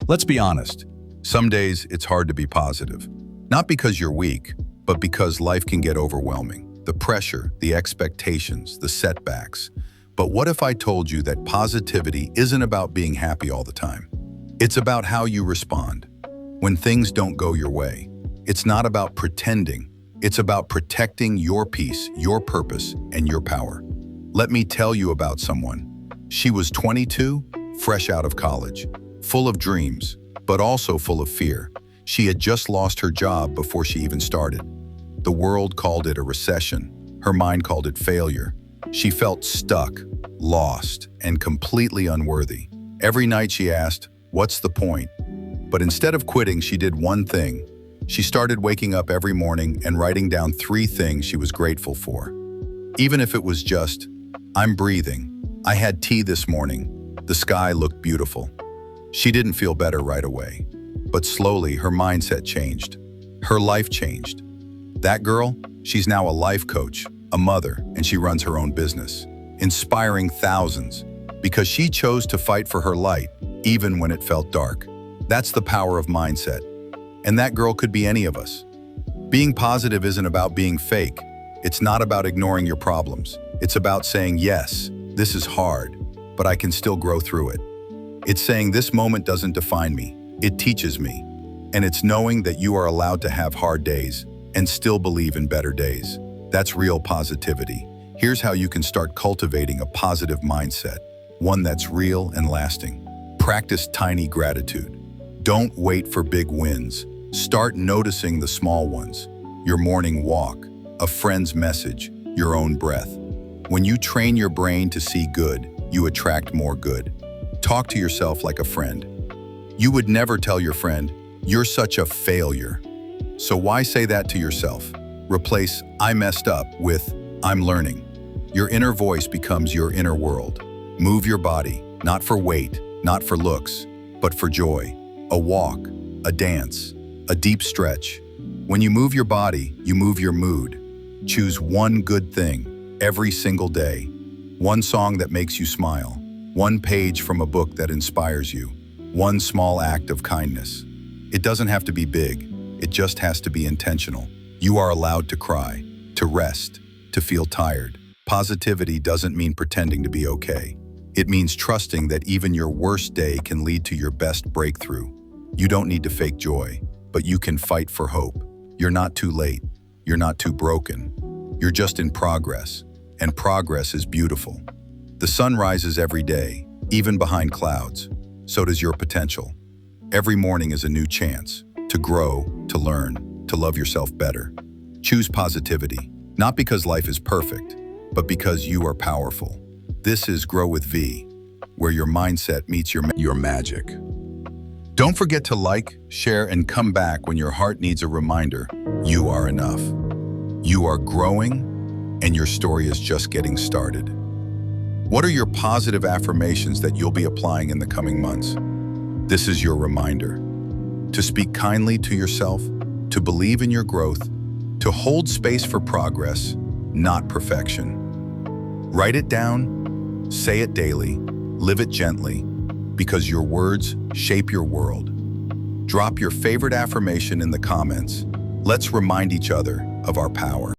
Let's be honest. Some days it's hard to be positive. Not because you're weak, but because life can get overwhelming. The pressure, the expectations, the setbacks. But what if I told you that positivity isn't about being happy all the time? It's about how you respond when things don't go your way. It's not about pretending. It's about protecting your peace, your purpose, and your power. Let me tell you about someone. She was 22, fresh out of college, full of dreams, but also full of fear. She had just lost her job before she even started. The world called it a recession. Her mind called it failure. She felt stuck, lost, and completely unworthy. Every night she asked, "What's the point?" But instead of quitting, she did one thing. She started waking up every morning and writing down 3 things she was grateful for. Even if it was just, "I'm breathing. I had tea this morning. The sky looked beautiful." She didn't feel better right away, but slowly her mindset changed. Her life changed. That girl, she's now a life coach, a mother, and she runs her own business, inspiring thousands because she chose to fight for her light, even when it felt dark. That's the power of mindset. And that girl could be any of us. Being positive isn't about being fake. It's not about ignoring your problems. It's about saying, yes, this is hard, but I can still grow through it. It's saying this moment doesn't define me, it teaches me. And it's knowing that you are allowed to have hard days and still believe in better days. That's real positivity. Here's how you can start cultivating a positive mindset, one that's real and lasting. Practice tiny gratitude. Don't wait for big wins. Start noticing the small ones. Your morning walk, a friend's message, your own breath. When you train your brain to see good, you attract more good. Talk to yourself like a friend. You would never tell your friend, "You're such a failure." So why say that to yourself? Replace "I messed up" with "I'm learning." Your inner voice becomes your inner world. Move your body, not for weight, not for looks, but for joy. A walk, a dance, a deep stretch. When you move your body, you move your mood. Choose one good thing every single day. One song that makes you smile. One page from a book that inspires you. One small act of kindness. It doesn't have to be big. It just has to be intentional. You are allowed to cry, to rest, to feel tired. Positivity doesn't mean pretending to be okay. It means trusting that even your worst day can lead to your best breakthrough. You don't need to fake joy, but you can fight for hope. You're not too late. You're not too broken. You're just in progress, and progress is beautiful. The sun rises every day, even behind clouds. So does your potential. Every morning is a new chance to grow, to learn, to love yourself better. Choose positivity, not because life is perfect, but because you are powerful. This is Grow with V, where your mindset meets your magic. Don't forget to like, share, and come back when your heart needs a reminder you are enough. You are growing, and your story is just getting started. What are your positive affirmations that you'll be applying in the coming months? This is your reminder. To speak kindly to yourself, to believe in your growth, to hold space for progress, not perfection. Write it down, say it daily, live it gently, because your words shape your world. Drop your favorite affirmation in the comments. Let's remind each other of our power.